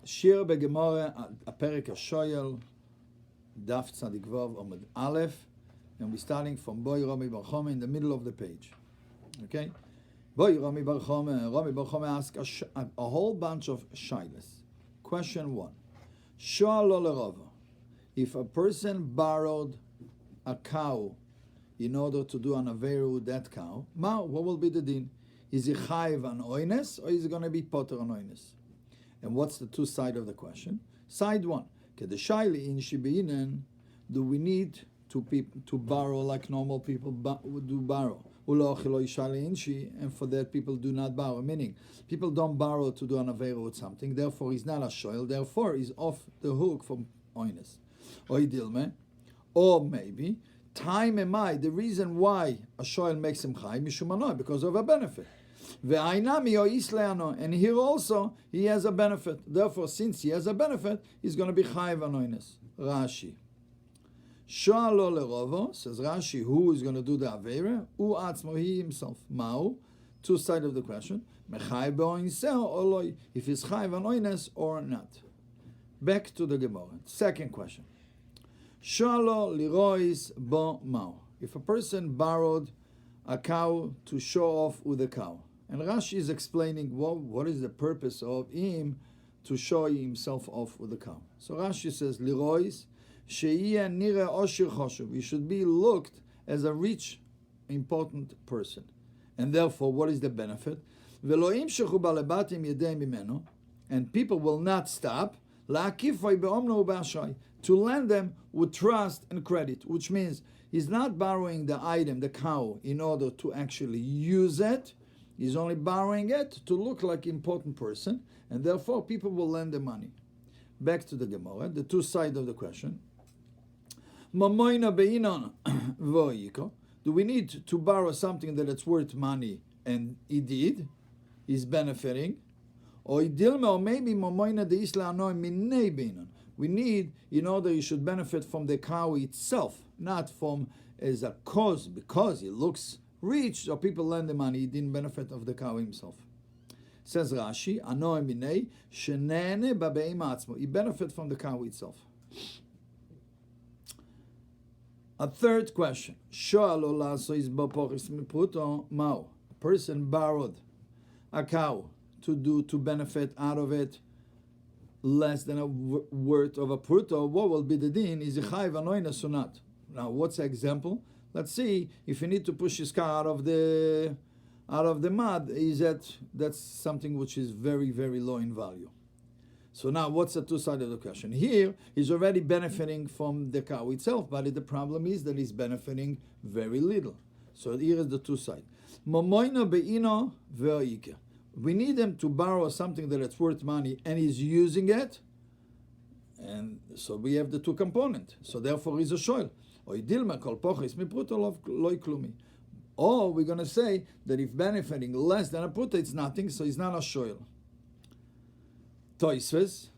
שיעור בגמרא, הפרק השואל, דף צדיק ו' עמוד א', and we're starting from Boy Rami Bar Choma in the middle of the page. Okay? Boy Rami Bar Choma asks a whole bunch of shaylas. Question 1. Shoalo lerova. If a person borrowed a cow in order to do an averu with that cow, what will be the din? Is he chayiv an oines or is he going to be poter an oines? And what's the two sides of the question? Side 1. Kedeshayli in shibeinen, do we need to borrow like normal people do borrow? And for that people do not borrow. Meaning, people don't borrow to do an averu with something. Therefore, he's not a shoel. Therefore, he's off the hook from oines. Or maybe, time am I, the reason why a shoel makes him chai, mishumanoi, because of a benefit. And here also, he has a benefit. Therefore, since he has a benefit, he's going to be chai v'anoines. Rashi. Shoalo lerovo, says Rashi, who is going to do the avera? U atzmo, he himself. Ma'u, two sides of the question. Mechai be'oinseo or loy, if he's chai v'anoines or not. Back to the Gemara. Second question. Shoalo lirois bo ma'u. If a person borrowed a cow to show off with a cow, and Rashi is explaining what is the purpose of him to show himself off with the cow. So Rashi says, lirois, she'iyeh nire oshir choshev. He should be looked as a rich, important person. And therefore, what is the benefit? V'lo imshechu balebatim yedei mimeno, and people will not stop la'akifoi be'omno u'ba'ashay, to lend them with trust and credit, which means he's not borrowing the item, the cow, in order to actually use it. He's only borrowing it to look like an important person, and therefore people will lend the money. Back to the Gemara, the two sides of the question. Do we need to borrow something that it's worth money, and he did, he's benefiting? Or maybe we need, in order he should benefit from the cow itself, not from as a cause, because he looks rich, so people lend the money, he didn't benefit of the cow himself. Says Rashi, he benefit from the cow itself. A third question. A person borrowed a cow to benefit out of it less than a worth of a pruto. What will be the din? Is it chayv anoinus or not? Now, what's the example? Let's see if you need to push his car out of the mud. That's something which is very, very low in value. So now, what's the two sides of the question? Here, he's already benefiting from the cow itself, but the problem is that he's benefiting very little. So here is the two sides. We need him to borrow something that it's worth money, and he's using it, and so we have the two components. So therefore, he's a shoel. Or we're going to say that if benefiting less than a pruta, it's nothing, so he's not a shoel. Toisves,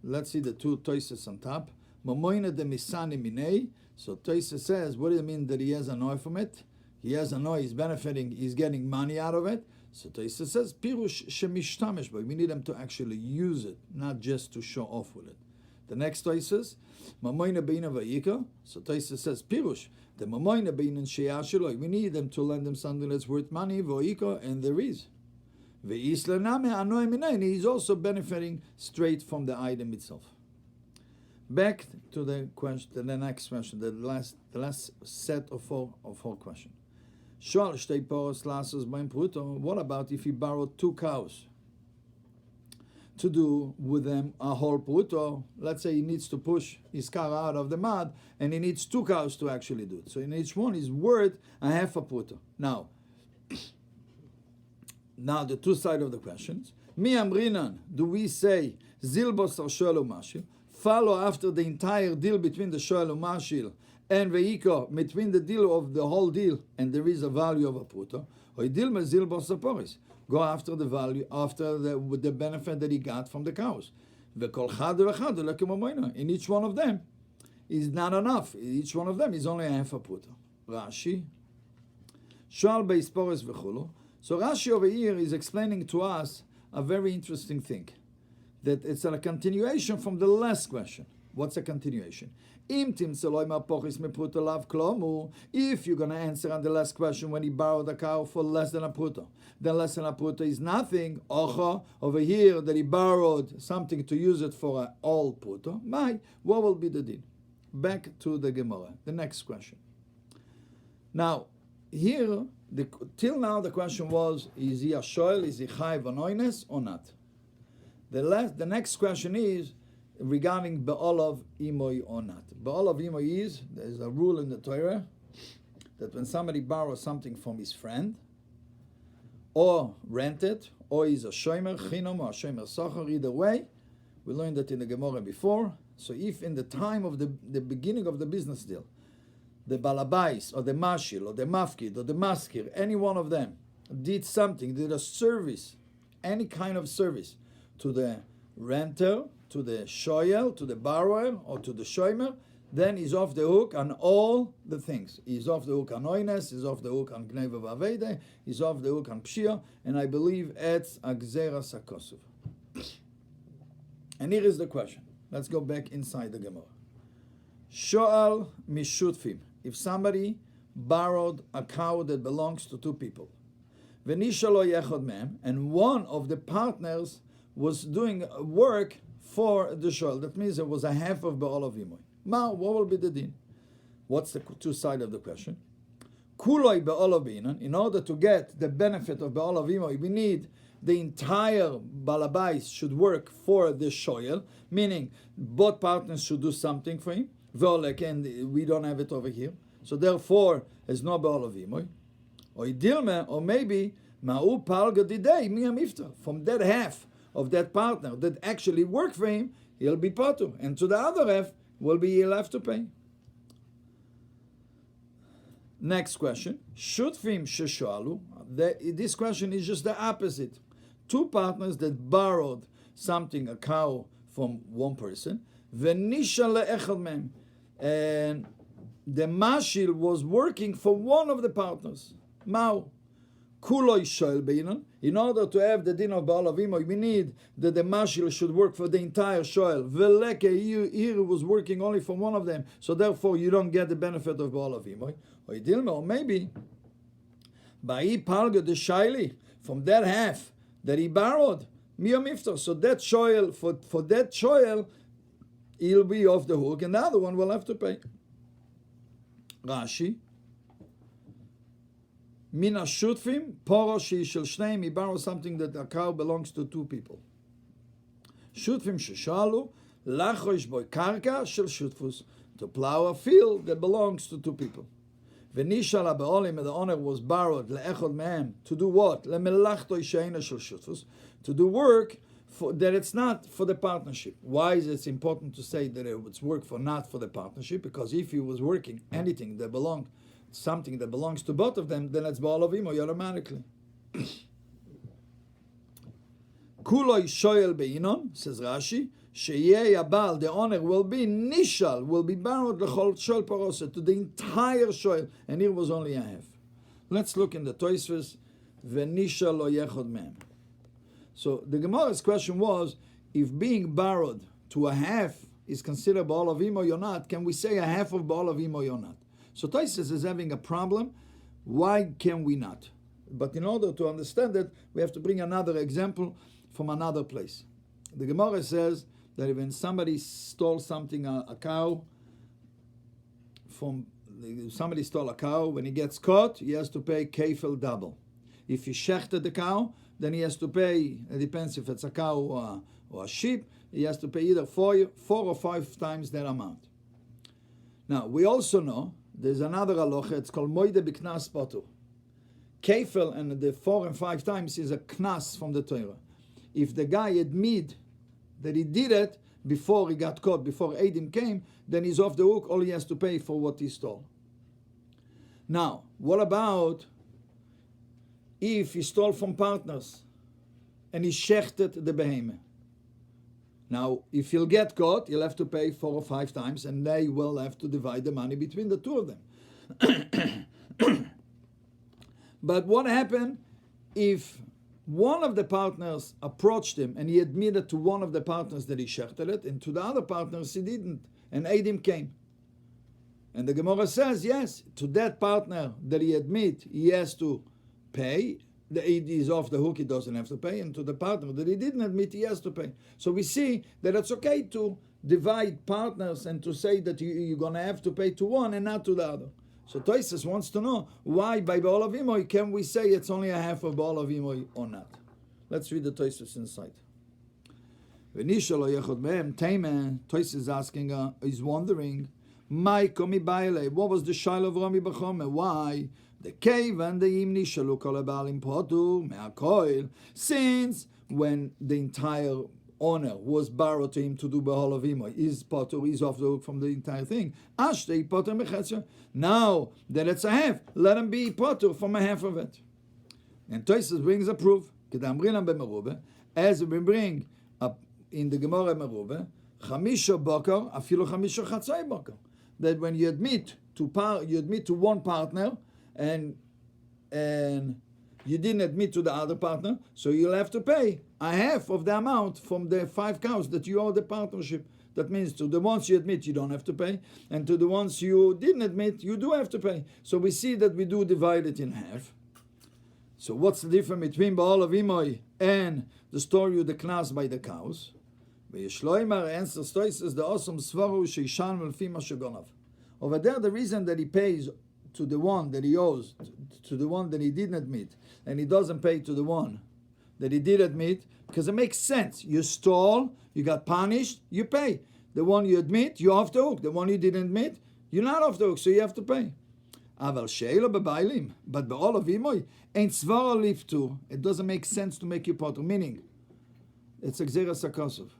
let's see the two toisves on top. Mamoina de misani minei. So Toisves says, what does it mean that he has a noi from it? He has a noi, he's benefiting, he's getting money out of it. So Toisves says, pirush shemishtamish, but we need him to actually use it, not just to show off with it. The next Toisves, mamoina beina vayika. So Toisves says, pirush, the mamoina beina sheyashiloi. We need them to lend them something that's worth money, vayika, and there is. He's also benefiting straight from the item itself. Back to the question, the next question, the last set of four questions. What about if he borrowed two cows to do with them a whole pruto? Let's say he needs to push his car out of the mud, and he needs two cows to actually do it. So in each one is worth a half a pruto. Now the two sides of the questions. Mi amrinan, do we say zilbos or shoel umashil? Follow after the entire deal between the shoel umashil and veiko, between the deal of the whole deal, and there is a value of a pruto. Or deal me zilbos aporis. Go after the value, after the benefit that he got from the cows. V'kol chad v'chad lekemomoina. In each one of them is not enough. Each one of them is only a half a pruto. Rashi, shoal beisporis v'chulu. So Rashi over here is explaining to us a very interesting thing. that it's a continuation from the last question. What's a continuation? If you're going to answer on the last question when he borrowed a cow for less than a pruta, then less than a pruta is nothing. Over here that he borrowed something to use it for an all pruta. What will be the din? Back to the Gemara. The next question. Now, here, till now the question was, is he a shoel, is he chayv on oines or not? The next question is regarding be'olav imoy or not. Be'olav imoy is, there's a rule in the Torah that when somebody borrows something from his friend, or rent it, or he's a shomer chinom or a shomer sachar, either way, we learned that in the Gemara before. So if in the time of the beginning of the business deal, the balabais, or the mashil, or the mafkid, or the maskir, any one of them did something, did a service, any kind of service, to the renter, to the shoyel, to the borrower, or to the shomer, then he's off the hook on all the things. He's off the hook on oines, he's off the hook on gneva v'avede, he's off the hook on pshia, and I believe it's a gzeras hakosov. And here is the question. Let's go back inside the Gemara. Shoal mishutfim. If somebody borrowed a cow that belongs to two people, v'nishalo yechod mem, and one of the partners was doing work for the shoal, that means it was a half of be'olav imoy. What will be the din? What's the two sides of the question? Kuloi be'olav inan. In order to get the benefit of be'olav imoy, we need the entire balabais should work for the shoyel, meaning both partners should do something for him. And we don't have it over here. So therefore, there's no be'olav imoy. Or maybe ma'u palga didei miyamifta. From that half of that partner that actually worked for him, he'll be patur. And to the other half, he'll have to pay. Next question. Shutfim sheshalu. This question is just the opposite. Two partners that borrowed something, a cow, from one person. V'nisha le'echad mem. And the mashil was working for one of the partners. Mao. Kuloi shoel beinan. In order to have the din of be'olav imoy, we need that the mashil should work for the entire shoel. Veleke here was working only for one of them, so therefore you don't get the benefit of be'olav imoy. Or maybe ba'i palga the shaili, from that half that he borrowed miyamiftar. So that shoel for that shoel, he'll be off the hook, and the other one will have to pay. Rashi. Mina shutfim, poroshi shel shneim, he borrows something that a cow belongs to two people. Shutfim sheshalu, lachosh boy karka shel shutfus, to plow a field that belongs to two people. V'nishala be'olim, the owner was borrowed, le'echod mehem, to do what? Le'melachto she'ena shel shutfus, to do work that it's not for the partnership. Why is it important to say that it's work for not for the partnership? Because if he was working anything that belonged, something that belongs to both of them, then it's be'olav imoy automatically. Kuloi shoel beinon, says Rashi, sheyeh abal, the owner will be nishal, will be borrowed lechol shoel parosa, to the entire shoel, and here was only a half. Let's look in the Tosfos, v'nishal lo yechod mem. So the Gemara's question was, if being borrowed to a half is considered be'olav imoy or not, can we say a half of be'olav imoy or not? So Tosfos is having a problem. Why can we not? But in order to understand it, we have to bring another example from another place. The Gemara says that when somebody stole something, a cow, somebody stole a cow, when he gets caught, he has to pay kefil double. If he shechted the cow, then he has to pay, it depends if it's a cow or a sheep, he has to pay either 4 or 5 times that amount. Now, we also know there's another halacha, it's called moide b'knas potur. Kefil and the 4 and 5 times is a knas from the Torah. If the guy admit that he did it before he got caught, before Eidim came, then he's off the hook, all he has to pay for what he stole. Now, what about if he stole from partners and he shechted the behemoth? Now, if he'll get caught, he'll have to pay 4 or 5 times, and they will have to divide the money between the two of them. But what happened if one of the partners approached him and he admitted to one of the partners that he shechted it, and to the other partners he didn't, and Eidim came. And the Gemara says, yes, to that partner that he admit he has to pay, the Eid is off the hook, he doesn't have to pay, and to the partner that he didn't admit he has to pay. So we see that it's okay to divide partners and to say that you're going to have to pay to one and not to the other. So Tosfos wants to know why by Ba'al Avimoy can we say it's only a half of Ba'al Avimoy or not. Let's read the Tosfos inside. Tosfos is asking, is wondering, what was the shaila of Rami B'chomer? Why? The cave and the imni shalu kol habalim potur me'akoil, since when the entire owner was borrowed to him to do Ba'al Avimoy, is potur, is off the hook from the entire thing. Ashtei potur mechetzia. Now that it's a half, let him be potur from a half of it. And Tosfos brings a proof. As we bring up in the Gemara Merubah, chamisha bakar afilu chamisha chatzai bakar. That when you admit to one partner and you didn't admit to the other partner, so you'll have to pay a half of the amount from the 5 cows that you owe the partnership. That means to the ones you admit you don't have to pay, and to the ones you didn't admit you do have to pay. So we see that we do divide it in half. So what's the difference between Ba'al Avimoy and the story of the knas by the cows? Answers Tosfos the awesome svaru sheishan v'lfi ma shegonav. Over there, the reason that he pays to the one that he owes, to the one that he didn't admit, and he doesn't pay to the one that he did admit, because it makes sense. You stole, you got punished, you pay. The one you admit, you're off the hook. The one you didn't admit, you're not off the hook, so you have to pay. Aval she'elo b'bailim, but Ba'al Avimoy ain't svara liftu. It doesn't make sense to make you potter. Meaning, it's a gzeras hakosov.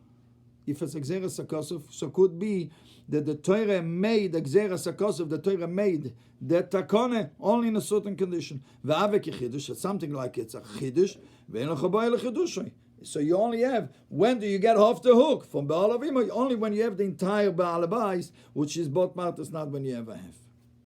If it's a gzeras hakosov, so could be that the Torah made a gzeras hakosov. The Torah made that takone only in a certain condition. V'avek yichidush, it's something like it's a chidush. Ve'en lechaboy lechidushoi. So you only have, when do you get off the hook from Ba'al Avimoy? Only when you have the entire Ba'al Abayis, which is both parties, not when you have a half.